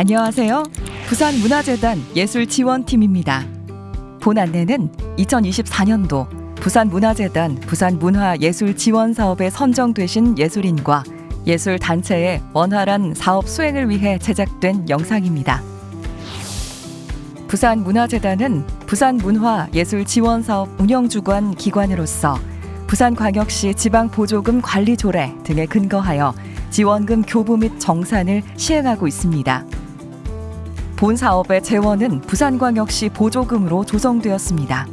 안녕하세요. 부산문화재단 예술지원팀입니다. 본 안내는 2024년도 부산문화재단 부산문화예술지원사업에 선정되신 예술인과 예술단체의 원활한 사업 수행을 위해 제작된 영상입니다. 부산문화재단은 부산문화예술지원사업 운영주관 기관으로서 부산광역시 지방보조금 관리조례 등에 근거하여 지원금 교부 및 정산을 시행하고 있습니다. 본 사업의 재원은 부산광역시 보조금으로 조성되었습니다.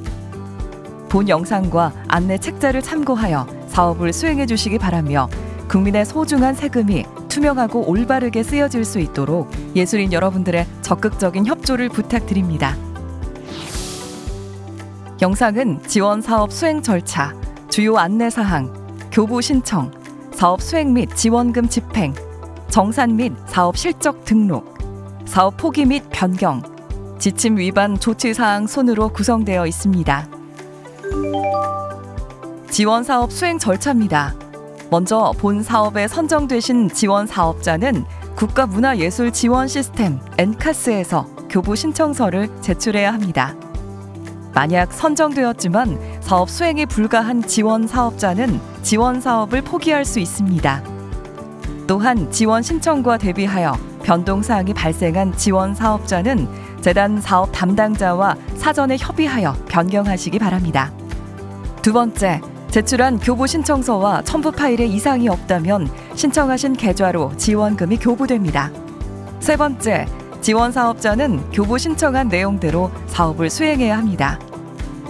본 영상과 안내 책자를 참고하여 사업을 수행해 주시기 바라며 국민의 소중한 세금이 투명하고 올바르게 쓰여질 수 있도록 예술인 여러분들의 적극적인 협조를 부탁드립니다. 영상은 지원 사업 수행 절차, 주요 안내사항, 교부 신청, 사업 수행 및 지원금 집행, 정산 및 사업 실적 등록, 사업 포기 및 변경, 지침 위반 조치사항 순으로 구성되어 있습니다. 지원 사업 수행 절차입니다. 먼저 본 사업에 선정되신 지원 사업자는 국가문화예술지원시스템 엔카스에서 교부 신청서를 제출해야 합니다. 만약 선정되었지만 사업 수행이 불가한 지원 사업자는 지원 사업을 포기할 수 있습니다. 또한 지원 신청과 대비하여 변동사항이 발생한 지원 사업자는 재단 사업 담당자와 사전에 협의하여 변경하시기 바랍니다. 두 번째, 제출한 교부 신청서와 첨부 파일에 이상이 없다면 신청하신 계좌로 지원금이 교부됩니다. 세 번째, 지원 사업자는 교부 신청한 내용대로 사업을 수행해야 합니다.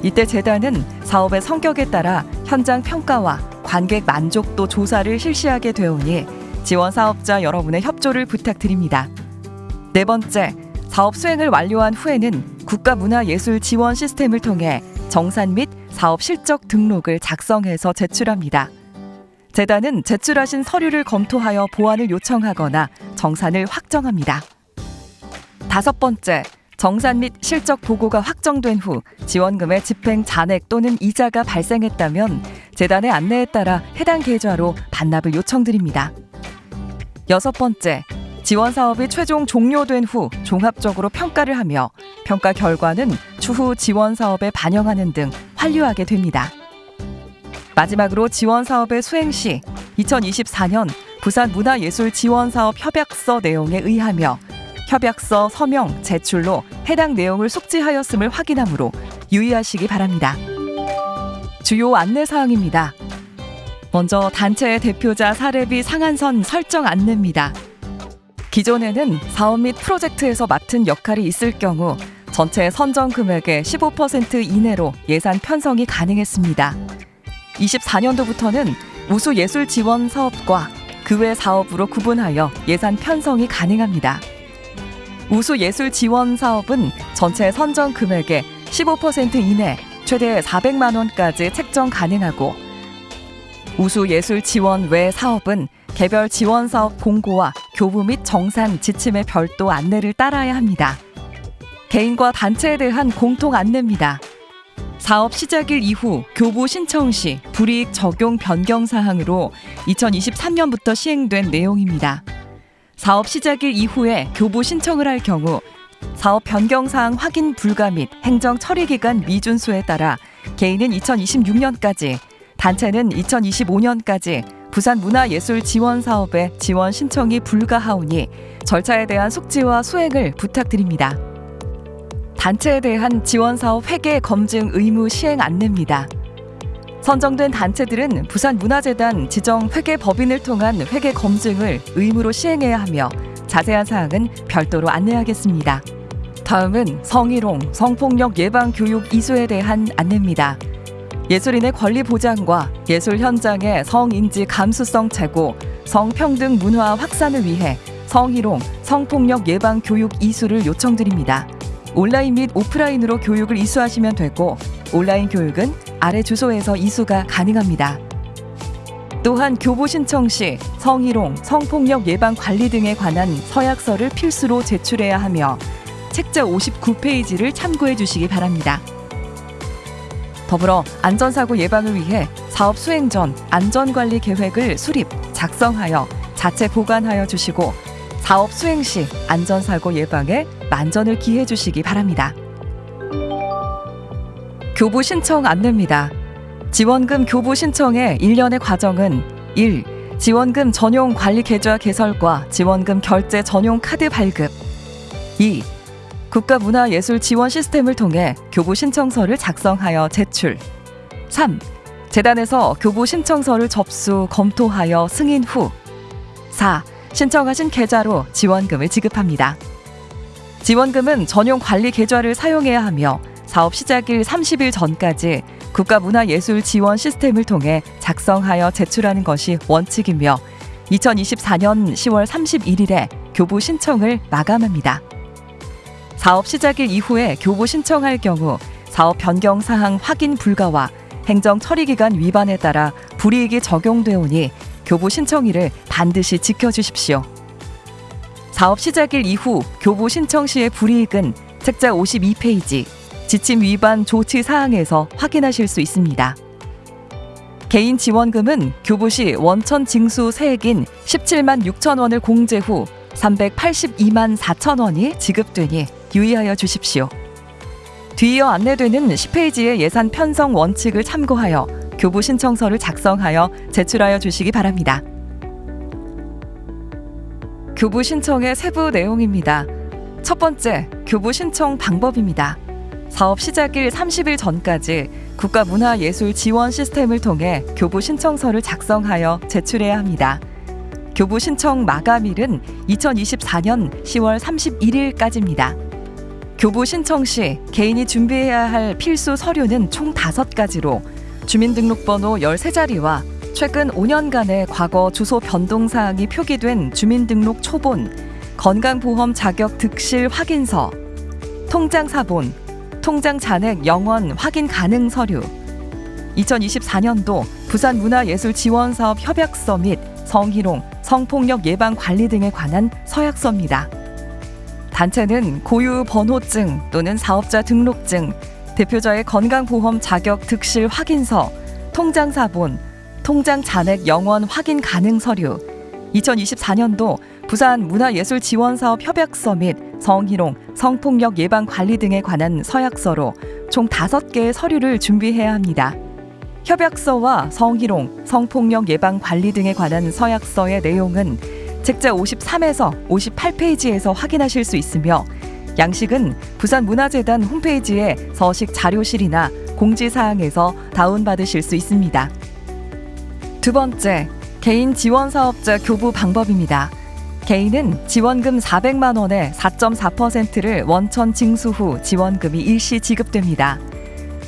이때 재단은 사업의 성격에 따라 현장 평가와 관객 만족도 조사를 실시하게 되오니 지원 사업자 여러분의 협조를 부탁드립니다. 네 번째, 사업 수행을 완료한 후에는 국가문화예술지원 시스템을 통해 정산 및 사업 실적 등록을 작성해서 제출합니다. 재단은 제출하신 서류를 검토하여 보완을 요청하거나 정산을 확정합니다. 다섯 번째, 정산 및 실적 보고가 확정된 후 지원금의 집행 잔액 또는 이자가 발생했다면 재단의 안내에 따라 해당 계좌로 반납을 요청드립니다. 여섯 번째, 지원 사업이 최종 종료된 후 종합적으로 평가를 하며 평가 결과는 추후 지원 사업에 반영하는 등 환류하게 됩니다. 마지막으로 지원 사업의 수행 시 2024년 부산문화예술지원사업 협약서 내용에 의하며 협약서 서명 제출로 해당 내용을 숙지하였음을 확인하므로 유의하시기 바랍니다. 주요 안내사항입니다. 먼저 단체의 대표자 사례비 상한선 설정 안내입니다. 기존에는 사업 및 프로젝트에서 맡은 역할이 있을 경우 전체 선정 금액의 15% 이내로 예산 편성이 가능했습니다. 24년도부터는 우수 예술 지원 사업과 그 외 사업으로 구분하여 예산 편성이 가능합니다. 우수 예술 지원 사업은 전체 선정 금액의 15% 이내 최대 400만 원까지 책정 가능하고 우수 예술 지원 외 사업은 개별 지원 사업 공고와 교부 및 정산 지침의 별도 안내를 따라야 합니다. 개인과 단체에 대한 공통 안내입니다. 사업 시작일 이후 교부 신청 시 불이익 적용 변경 사항으로 2023년부터 시행된 내용입니다. 사업 시작일 이후에 교부 신청을 할 경우 사업 변경 사항 확인 불가 및 행정 처리 기간 미준수에 따라 개인은 2026년까지, 단체는 2025년까지 부산문화예술지원사업에 지원 신청이 불가하오니 절차에 대한 숙지와 수행을 부탁드립니다. 단체에 대한 지원사업 회계 검증 의무 시행 안내입니다. 선정된 단체들은 부산문화재단 지정 회계법인을 통한 회계 검증을 의무로 시행해야 하며 자세한 사항은 별도로 안내하겠습니다. 다음은 성희롱, 성폭력 예방 교육 이수에 대한 안내입니다. 예술인의 권리 보장과 예술 현장의 성인지 감수성 제고, 성평등 문화 확산을 위해 성희롱, 성폭력 예방 교육 이수를 요청드립니다. 온라인 및 오프라인으로 교육을 이수하시면 되고 온라인 교육은 아래 주소에서 이수가 가능합니다. 또한 교부 신청 시 성희롱, 성폭력 예방 관리 등에 관한 서약서를 필수로 제출해야 하며 책자 59페이지를 참고해 주시기 바랍니다. 더불어 안전사고 예방을 위해 사업 수행 전 안전관리 계획을 수립, 작성하여 자체 보관하여 주시고 사업 수행 시 안전사고 예방에 만전을 기해 주시기 바랍니다. 교부 신청 안내입니다. 지원금 교부 신청의 일련의 과정은 1. 지원금 전용 관리 계좌 개설과 지원금 결제 전용 카드 발급. 2. 국가문화예술 지원 시스템을 통해 교부 신청서를 작성하여 제출. 3. 재단에서 교부 신청서를 접수, 검토하여 승인 후. 4. 신청하신 계좌로 지원금을 지급합니다. 지원금은 전용 관리 계좌를 사용해야 하며 사업 시작일 30일 전까지 국가문화예술 지원 시스템을 통해 작성하여 제출하는 것이 원칙이며 2024년 10월 31일에 교부 신청을 마감합니다. 사업 시작일 이후에 교부 신청할 경우 사업 변경 사항 확인 불가와 행정 처리 기간 위반에 따라 불이익이 적용되오니 교부 신청일을 반드시 지켜주십시오. 사업 시작일 이후 교부 신청 시의 불이익은 책자 52페이지 지침 위반 조치 사항에서 확인하실 수 있습니다. 개인 지원금은 교부 시 원천 징수 세액인 17만 6천 원을 공제 후 382만 4천 원이 지급되니 유의하여 주십시오. 뒤이어 안내되는 10페이지의 예산 편성 원칙을 참고하여 교부 신청서를 작성하여 제출하여 주시기 바랍니다. 교부 신청의 세부 내용입니다. 첫 번째, 교부 신청 방법입니다. 사업 시작일 30일 전까지 국가문화예술 지원 시스템을 통해 교부 신청서를 작성하여 제출해야 합니다. 교부 신청 마감일은 2024년 10월 31일까지입니다. 교부 신청 시 개인이 준비해야 할 필수 서류는 총 5가지로 주민등록번호 13자리와 최근 5년간의 과거 주소 변동 사항이 표기된 주민등록 초본, 건강보험 자격 득실 확인서, 통장 사본, 통장 잔액 영원 확인 가능 서류, 2024년도 부산문화예술지원사업 협약서 및 성희롱, 성폭력 예방 관리 등에 관한 서약서입니다. 단체는 고유 번호증 또는 사업자 등록증, 대표자의 건강보험 자격 득실 확인서, 통장 사본, 통장 잔액 영원 확인 가능 서류, 2024년도 부산문화예술지원사업 협약서 및 성희롱, 성폭력 예방 관리 등에 관한 서약서로 총 5개의 서류를 준비해야 합니다. 협약서와 성희롱, 성폭력 예방 관리 등에 관한 서약서의 내용은 책자 53에서 58페이지에서 확인하실 수 있으며 양식은 부산문화재단 홈페이지의 서식 자료실이나 공지사항에서 다운받으실 수 있습니다. 두 번째, 개인 지원사업자 교부 방법입니다. 개인은 지원금 400만 원의 4.4%를 원천 징수 후 지원금이 일시 지급됩니다.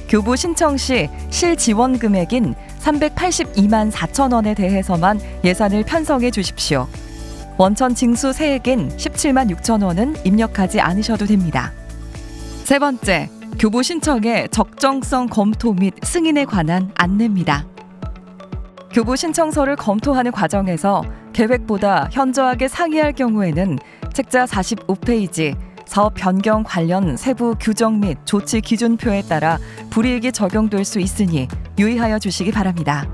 교부 신청 시 실지원 금액인 382만 4천 원에 대해서만 예산을 편성해 주십시오. 원천 징수 세액인 17만 6천 원은 입력하지 않으셔도 됩니다. 세 번째, 교부 신청의 적정성 검토 및 승인에 관한 안내입니다. 교부 신청서를 검토하는 과정에서 계획보다 현저하게 상이할 경우에는 책자 45페이지 사업 변경 관련 세부 규정 및 조치 기준표에 따라 불이익이 적용될 수 있으니 유의하여 주시기 바랍니다.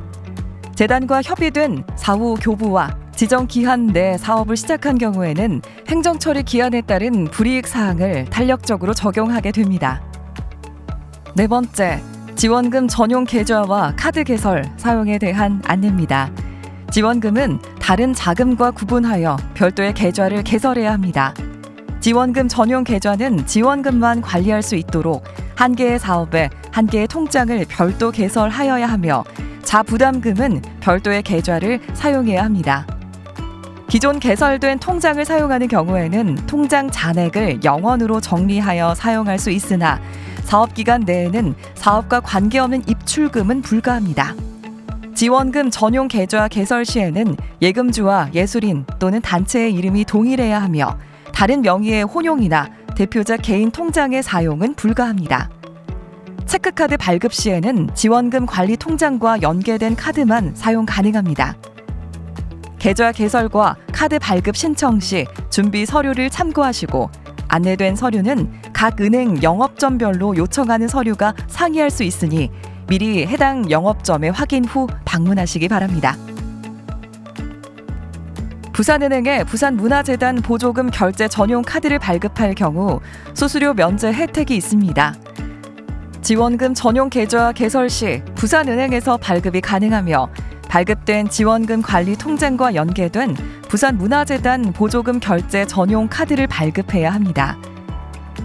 재단과 협의된 사후 교부와 지정 기한 내 사업을 시작한 경우에는 행정처리 기한에 따른 불이익 사항을 탄력적으로 적용하게 됩니다. 네 번째, 지원금 전용 계좌와 카드 개설, 사용에 대한 안내입니다. 지원금은 다른 자금과 구분하여 별도의 계좌를 개설해야 합니다. 지원금 전용 계좌는 지원금만 관리할 수 있도록 한 개의 사업에 한 개의 통장을 별도 개설하여야 하며 자부담금은 별도의 계좌를 사용해야 합니다. 기존 개설된 통장을 사용하는 경우에는 통장 잔액을 영원으로 정리하여 사용할 수 있으나 사업기간 내에는 사업과 관계없는 입출금은 불가합니다. 지원금 전용 계좌 개설 시에는 예금주와 예술인 또는 단체의 이름이 동일해야 하며 다른 명의의 혼용이나 대표자 개인 통장의 사용은 불가합니다. 체크카드 발급 시에는 지원금 관리 통장과 연계된 카드만 사용 가능합니다. 계좌 개설과 카드 발급 신청 시 준비 서류를 참고하시고 안내된 서류는 각 은행 영업점별로 요청하는 서류가 상이할 수 있으니 미리 해당 영업점에 확인 후 방문하시기 바랍니다. 부산은행에 부산문화재단 보조금 결제 전용 카드를 발급할 경우 수수료 면제 혜택이 있습니다. 지원금 전용 계좌 개설 시 부산은행에서 발급이 가능하며 발급된 지원금 관리 통장과 연계된 부산문화재단 보조금 결제 전용 카드를 발급해야 합니다.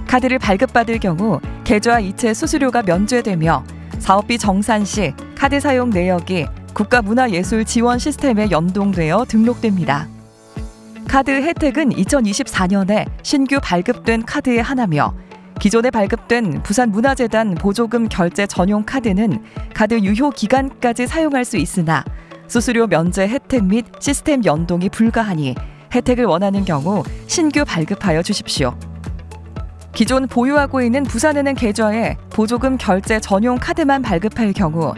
카드를 발급받을 경우 계좌 이체 수수료가 면제되며 사업비 정산 시 카드 사용 내역이 국가문화예술 지원 시스템에 연동되어 등록됩니다. 카드 혜택은 2024년에 신규 발급된 카드에 하나며 기존에 발급된 부산문화재단 보조금 결제 전용 카드는 카드 유효 기간까지 사용할 수 있으나 수수료 면제 혜택 및 시스템 연동이 불가하니 혜택을 원하는 경우 신규 발급하여 주십시오. 기존 보유하고 있는 부산은행 계좌에 보조금 결제 전용 카드만 발급할 경우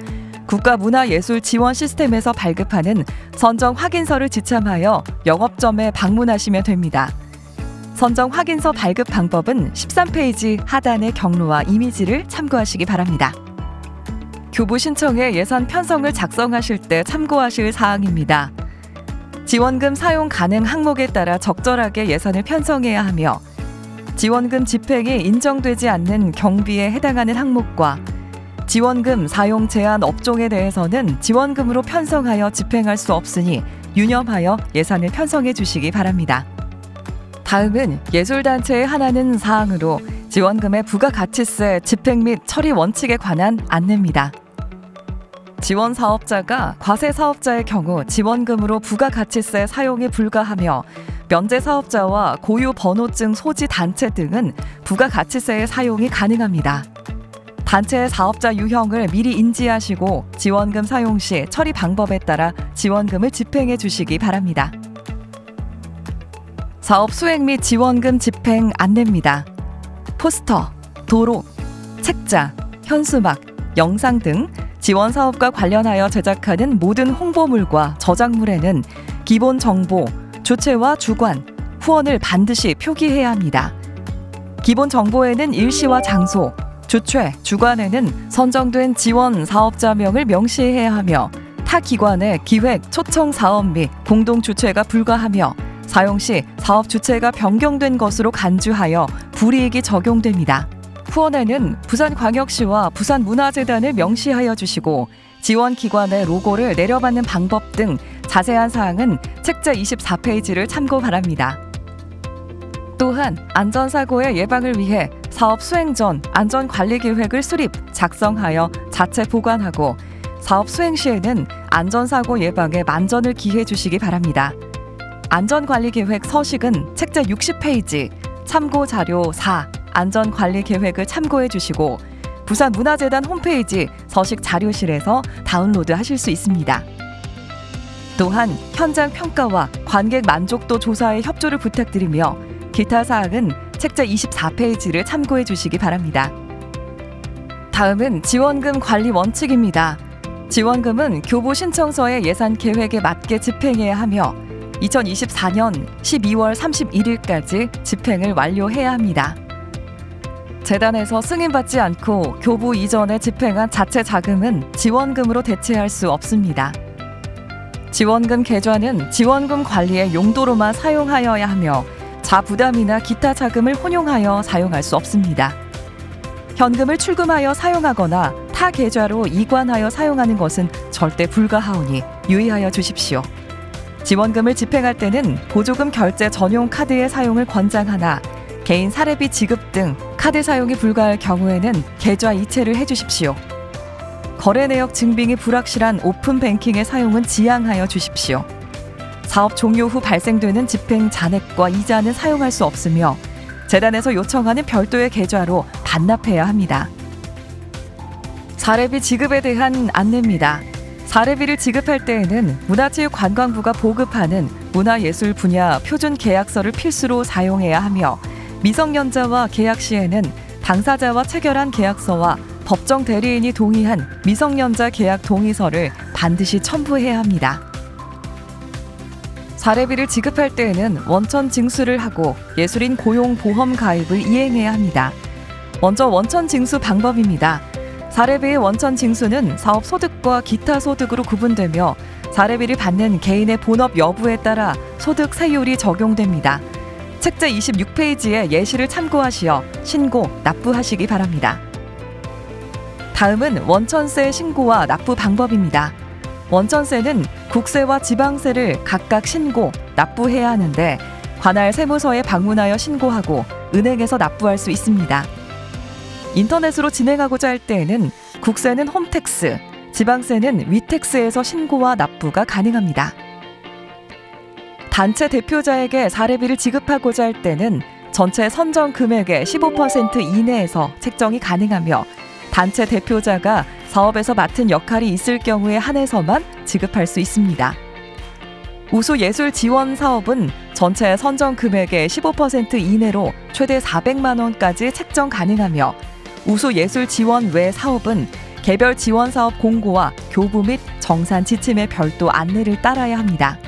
국가문화예술 지원 시스템에서 발급하는 선정 확인서를 지참하여 영업점에 방문하시면 됩니다. 선정 확인서 발급 방법은 13페이지 하단의 경로와 이미지를 참고하시기 바랍니다. 교부 신청에 예산 편성을 작성하실 때 참고하실 사항입니다. 지원금 사용 가능 항목에 따라 적절하게 예산을 편성해야 하며 지원금 집행이 인정되지 않는 경비에 해당하는 항목과 지원금 사용 제한 업종에 대해서는 지원금으로 편성하여 집행할 수 없으니 유념하여 예산을 편성해 주시기 바랍니다. 다음은 예술단체에 한하는 사항으로 지원금의 부가가치세 집행 및 처리 원칙에 관한 안내입니다. 지원 사업자가 과세 사업자의 경우 지원금으로 부가가치세 사용이 불가하며 면제 사업자와 고유 번호증 소지 단체 등은 부가가치세의 사용이 가능합니다. 단체의 사업자 유형을 미리 인지하시고 지원금 사용 시 처리 방법에 따라 지원금을 집행해 주시기 바랍니다. 사업 수행 및 지원금 집행 안내입니다. 포스터, 도록, 책자, 현수막, 영상 등 지원 사업과 관련하여 제작하는 모든 홍보물과 저작물에는 기본 정보, 주체와 주관, 후원을 반드시 표기해야 합니다. 기본 정보에는 일시와 장소, 주체, 주관에는 선정된 지원 사업자명을 명시해야 하며 타 기관의 기획, 초청 사업 및 공동 주체가 불가하며 사용 시 사업 주체가 변경된 것으로 간주하여 불이익이 적용됩니다. 후원에는 부산광역시와 부산문화재단을 명시하여 주시고 지원 기관의 로고를 내려받는 방법 등 자세한 사항은 책자 24페이지를 참고 바랍니다. 또한 안전사고의 예방을 위해 사업 수행 전 안전관리계획을 수립, 작성하여 자체 보관하고 사업 수행 시에는 안전사고 예방에 만전을 기해 주시기 바랍니다. 안전관리계획 서식은 책자 60페이지, 참고자료 4, 안전관리계획을 참고해 주시고 부산문화재단 홈페이지 서식 자료실에서 다운로드 하실 수 있습니다. 또한 현장 평가와 관객 만족도 조사에 협조를 부탁드리며 기타 사항은 책자 24페이지를 참고해 주시기 바랍니다. 다음은 지원금 관리 원칙입니다. 지원금은 교부 신청서의 예산 계획에 맞게 집행해야 하며 2024년 12월 31일까지 집행을 완료해야 합니다. 재단에서 승인받지 않고 교부 이전에 집행한 자체 자금은 지원금으로 대체할 수 없습니다. 지원금 계좌는 지원금 관리의 용도로만 사용하여야 하며 자부담이나 기타 자금을 혼용하여 사용할 수 없습니다. 현금을 출금하여 사용하거나 타 계좌로 이관하여 사용하는 것은 절대 불가하오니 유의하여 주십시오. 지원금을 집행할 때는 보조금 결제 전용 카드의 사용을 권장하나 개인 사례비 지급 등 카드 사용이 불가할 경우에는 계좌 이체를 해주십시오. 거래 내역 증빙이 불확실한 오픈 뱅킹의 사용은 지양하여 주십시오. 사업 종료 후 발생되는 집행 잔액과 이자는 사용할 수 없으며 재단에서 요청하는 별도의 계좌로 반납해야 합니다. 사례비 지급에 대한 안내입니다. 사례비를 지급할 때에는 문화체육관광부가 보급하는 문화예술 분야 표준 계약서를 필수로 사용해야 하며 미성년자와 계약 시에는 당사자와 체결한 계약서와 법정 대리인이 동의한 미성년자 계약 동의서를 반드시 첨부해야 합니다. 사례비를 지급할 때에는 원천 징수를 하고 예술인 고용 보험 가입을 이행해야 합니다. 먼저 원천 징수 방법입니다. 사례비의 원천 징수는 사업 소득과 기타 소득으로 구분되며 사례비를 받는 개인의 본업 여부에 따라 소득 세율이 적용됩니다. 책제 26페이지의 예시를 참고하시어 신고, 납부하시기 바랍니다. 다음은 원천세 신고와 납부 방법입니다. 원천세는 국세와 지방세를 각각 신고, 납부해야 하는데 관할 세무서에 방문하여 신고하고 은행에서 납부할 수 있습니다. 인터넷으로 진행하고자 할 때에는 국세는 홈택스, 지방세는 위택스에서 신고와 납부가 가능합니다. 단체 대표자에게 사례비를 지급하고자 할 때는 전체 선정 금액의 15% 이내에서 책정이 가능하며 단체 대표자가 사업에서 맡은 역할이 있을 경우에 한해서만 지급할 수 있습니다. 우수예술 지원 사업은 전체 선정 금액의 15% 이내로 최대 400만 원까지 책정 가능하며 우수예술 지원 외 사업은 개별 지원 사업 공고와 교부 및 정산 지침의 별도 안내를 따라야 합니다.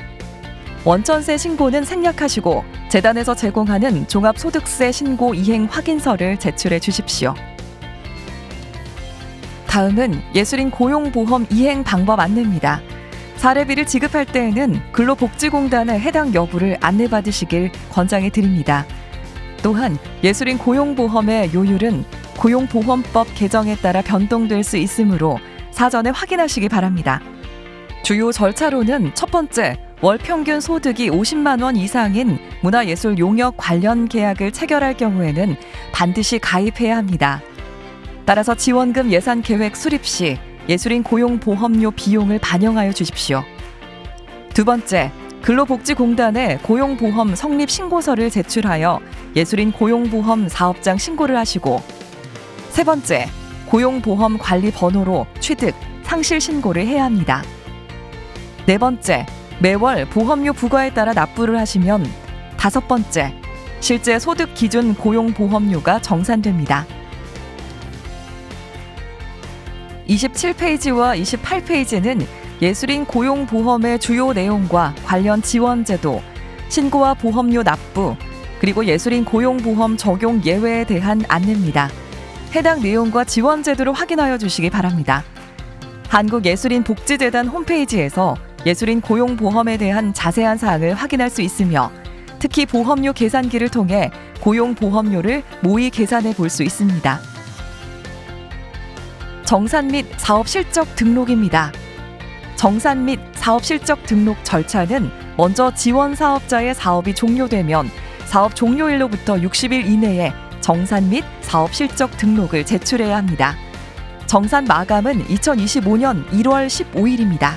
원천세 신고는 생략하시고 재단에서 제공하는 종합소득세 신고 이행 확인서를 제출해 주십시오. 다음은 예술인 고용보험 이행 방법 안내입니다. 사례비를 지급할 때에는 근로복지공단의 해당 여부를 안내받으시길 권장해 드립니다. 또한 예술인 고용보험의 요율은 고용보험법 개정에 따라 변동될 수 있으므로 사전에 확인하시기 바랍니다. 주요 절차로는 첫 번째, 월 평균 소득이 50만 원 이상인 문화예술 용역 관련 계약을 체결할 경우에는 반드시 가입해야 합니다. 따라서 지원금 예산 계획 수립 시 예술인 고용보험료 비용을 반영하여 주십시오. 두 번째, 근로복지공단에 고용보험 성립 신고서를 제출하여 예술인 고용보험 사업장 신고를 하시고 세 번째, 고용보험 관리 번호로 취득, 상실 신고를 해야 합니다. 네 번째, 매월 보험료 부과에 따라 납부를 하시면 다섯 번째, 실제 소득 기준 고용보험료가 정산됩니다. 27페이지와 28페이지는 예술인 고용보험의 주요 내용과 관련 지원제도, 신고와 보험료 납부, 그리고 예술인 고용보험 적용 예외에 대한 안내입니다. 해당 내용과 지원제도를 확인하여 주시기 바랍니다. 한국예술인복지재단 홈페이지에서 예술인 고용보험에 대한 자세한 사항을 확인할 수 있으며 특히 보험료 계산기를 통해 고용보험료를 모의 계산해 볼 수 있습니다. 정산 및 사업실적 등록입니다. 정산 및 사업실적 등록 절차는 먼저 지원 사업자의 사업이 종료되면 사업 종료일로부터 60일 이내에 정산 및 사업실적 등록을 제출해야 합니다. 정산 마감은 2025년 1월 15일입니다.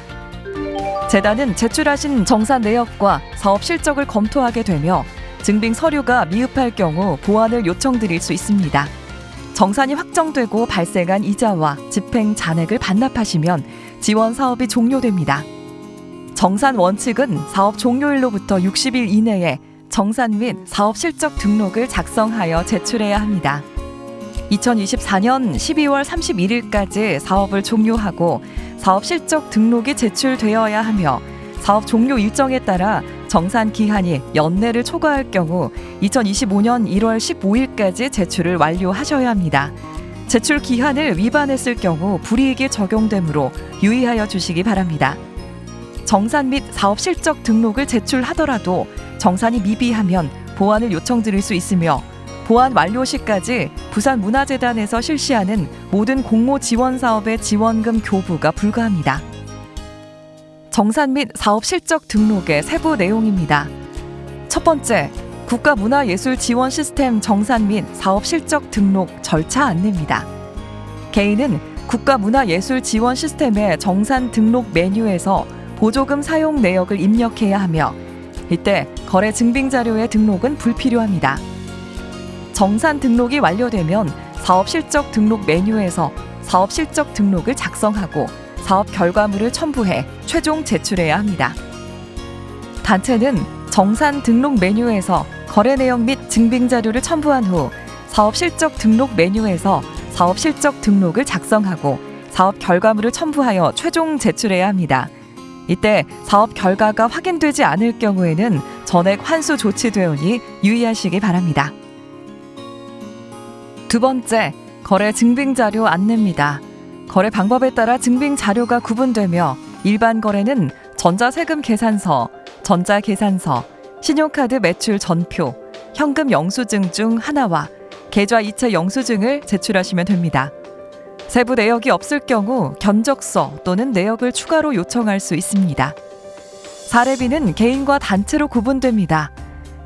재단은 제출하신 정산 내역과 사업 실적을 검토하게 되며 증빙 서류가 미흡할 경우 보완을 요청드릴 수 있습니다. 정산이 확정되고 발생한 이자와 집행 잔액을 반납하시면 지원 사업이 종료됩니다. 정산 원칙은 사업 종료일로부터 60일 이내에 정산 및 사업 실적 등록을 작성하여 제출해야 합니다. 2024년 12월 31일까지 사업을 종료하고 사업 실적 등록이 제출되어야 하며 사업 종료 일정에 따라 정산 기한이 연내를 초과할 경우 2025년 1월 15일까지 제출을 완료하셔야 합니다. 제출 기한을 위반했을 경우 불이익이 적용되므로 유의하여 주시기 바랍니다. 정산 및 사업 실적 등록을 제출하더라도 정산이 미비하면 보완을 요청드릴 수 있으며 보완 완료 시까지 부산문화재단에서 실시하는 모든 공모 지원 사업의 지원금 교부가 불가합니다. 정산 및 사업 실적 등록의 세부 내용입니다. 첫 번째, 국가문화예술 지원 시스템 정산 및 사업 실적 등록 절차 안내입니다. 개인은 국가문화예술 지원 시스템의 정산 등록 메뉴에서 보조금 사용 내역을 입력해야 하며 이때 거래 증빙 자료의 등록은 불필요합니다. 정산 등록이 완료되면 사업 실적 등록 메뉴에서 사업 실적 등록을 작성하고 사업 결과물을 첨부해 최종 제출해야 합니다. 단체는 정산 등록 메뉴에서 거래 내역 및 증빙 자료를 첨부한 후 사업 실적 등록 메뉴에서 사업 실적 등록을 작성하고 사업 결과물을 첨부하여 최종 제출해야 합니다. 이때 사업 결과가 확인되지 않을 경우에는 전액 환수 조치되오니 유의하시기 바랍니다. 두 번째, 거래 증빙 자료 안내입니다. 거래 방법에 따라 증빙 자료가 구분되며 일반 거래는 전자세금 계산서, 전자계산서, 신용카드 매출 전표, 현금 영수증 중 하나와 계좌 이체 영수증을 제출하시면 됩니다. 세부 내역이 없을 경우 견적서 또는 내역을 추가로 요청할 수 있습니다. 사례비는 개인과 단체로 구분됩니다.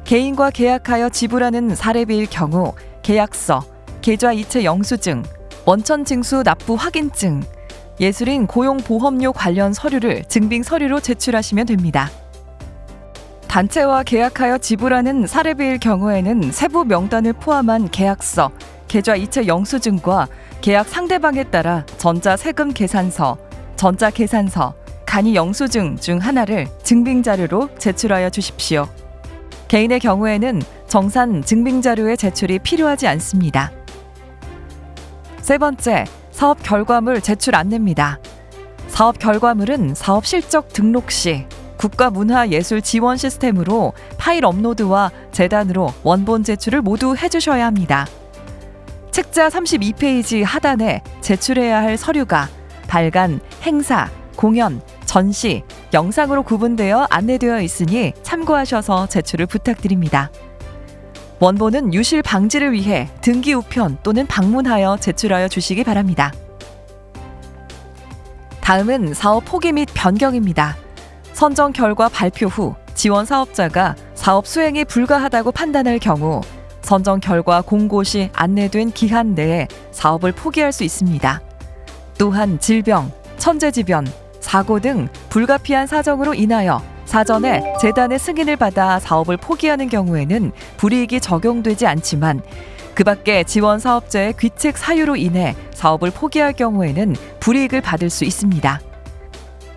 개인과 계약하여 지불하는 사례비일 경우 계약서, 계좌 이체 영수증, 원천징수 납부 확인증, 예술인 고용보험료 관련 서류를 증빙 서류로 제출하시면 됩니다. 단체와 계약하여 지불하는 사례비일 경우에는 세부 명단을 포함한 계약서, 계좌 이체 영수증과 계약 상대방에 따라 전자세금 계산서, 전자계산서, 간이 영수증 중 하나를 증빙자료로 제출하여 주십시오. 개인의 경우에는 정산 증빙자료의 제출이 필요하지 않습니다. 세 번째, 사업 결과물 제출 안내입니다. 사업 결과물은 사업 실적 등록 시 국가문화예술 지원 시스템으로 파일 업로드와 재단으로 원본 제출을 모두 해주셔야 합니다. 책자 32페이지 하단에 제출해야 할 서류가 발간, 행사, 공연, 전시, 영상으로 구분되어 안내되어 있으니 참고하셔서 제출을 부탁드립니다. 원본은 유실 방지를 위해 등기 우편 또는 방문하여 제출하여 주시기 바랍니다. 다음은 사업 포기 및 변경입니다. 선정 결과 발표 후 지원 사업자가 사업 수행이 불가하다고 판단할 경우 선정 결과 공고 시 안내된 기한 내에 사업을 포기할 수 있습니다. 또한 질병, 천재지변, 사고 등 불가피한 사정으로 인하여 사전에 재단의 승인을 받아 사업을 포기하는 경우에는 불이익이 적용되지 않지만 그 밖에 지원 사업자의 귀책 사유로 인해 사업을 포기할 경우에는 불이익을 받을 수 있습니다.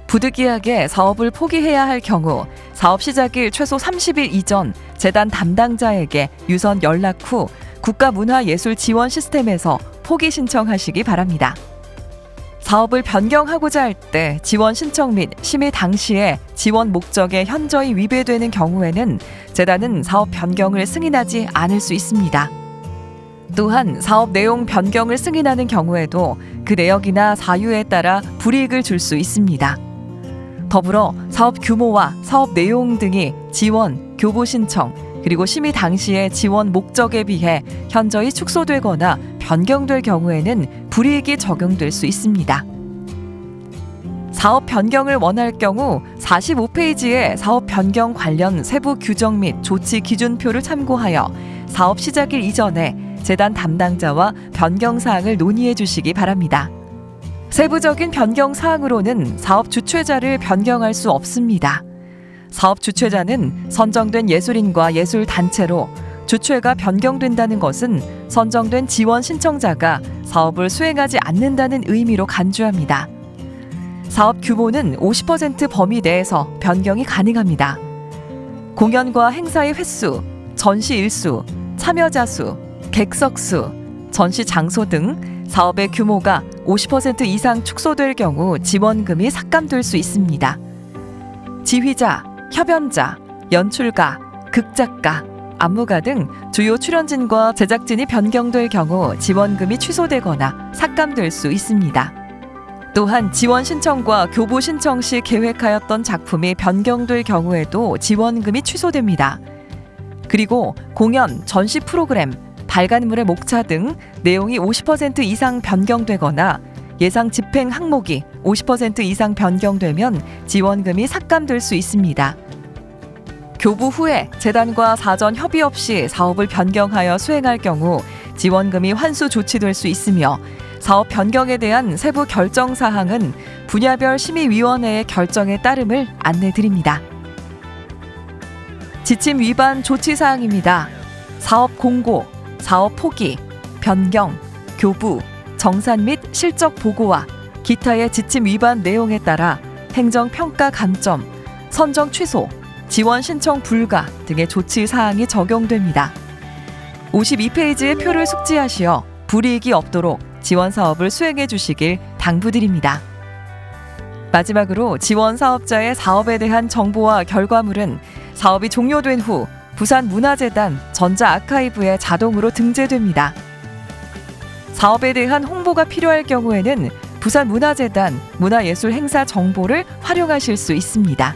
부득이하게 사업을 포기해야 할 경우 사업 시작일 최소 30일 이전 재단 담당자에게 유선 연락 후 국가문화예술 지원 시스템에서 포기 신청하시기 바랍니다. 사업을 변경하고자 할 때 지원 신청 및 심의 당시에 지원 목적에 현저히 위배되는 경우에는 재단은 사업 변경을 승인하지 않을 수 있습니다. 또한 사업 내용 변경을 승인하는 경우에도 그 내역이나 사유에 따라 불이익을 줄 수 있습니다. 더불어 사업 규모와 사업 내용 등이 지원, 교부 신청, 그리고 심의 당시의 지원 목적에 비해 현저히 축소되거나 변경될 경우에는 불이익이 적용될 수 있습니다. 사업 변경을 원할 경우 45페이지의 사업 변경 관련 세부 규정 및 조치 기준표를 참고하여 사업 시작일 이전에 재단 담당자와 변경 사항을 논의해 주시기 바랍니다. 세부적인 변경 사항으로는 사업 주최자를 변경할 수 없습니다. 사업 주최자는 선정된 예술인과 예술단체로 주최가 변경된다는 것은 선정된 지원 신청자가 사업을 수행하지 않는다는 의미로 간주합니다. 사업 규모는 50% 범위 내에서 변경이 가능합니다. 공연과 행사의 횟수, 전시 일수, 참여자 수, 객석 수, 전시 장소 등 사업의 규모가 50% 이상 축소될 경우 지원금이 삭감될 수 있습니다. 지휘자, 협연자, 연출가, 극작가, 안무가 등 주요 출연진과 제작진이 변경될 경우 지원금이 취소되거나 삭감될 수 있습니다. 또한 지원 신청과 교부 신청 시 계획하였던 작품이 변경될 경우에도 지원금이 취소됩니다. 그리고 공연, 전시 프로그램, 발간물의 목차 등 내용이 50% 이상 변경되거나 예상 집행 항목이 50% 이상 변경되면 지원금이 삭감될 수 있습니다. 교부 후에 재단과 사전 협의 없이 사업을 변경하여 수행할 경우 지원금이 환수 조치될 수 있으며 사업 변경에 대한 세부 결정 사항은 분야별 심의위원회의 결정에 따름을 안내드립니다. 지침 위반 조치 사항입니다. 사업 공고, 사업 포기, 변경, 교부, 정산 및 실적 보고와 기타의 지침 위반 내용에 따라 행정평가 감점, 선정 취소, 지원 신청 불가 등의 조치 사항이 적용됩니다. 52페이지의 표를 숙지하시어 불이익이 없도록 지원 사업을 수행해 주시길 당부드립니다. 마지막으로 지원 사업자의 사업에 대한 정보와 결과물은 사업이 종료된 후 부산문화재단 전자아카이브에 자동으로 등재됩니다. 사업에 대한 홍보가 필요할 경우에는 부산문화재단 문화예술 행사 정보를 활용하실 수 있습니다.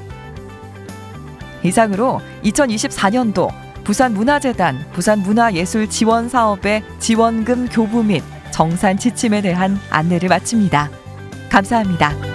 이상으로 2024년도 부산문화재단 부산문화예술 지원 사업의 지원금 교부 및 정산 지침에 대한 안내를 마칩니다. 감사합니다.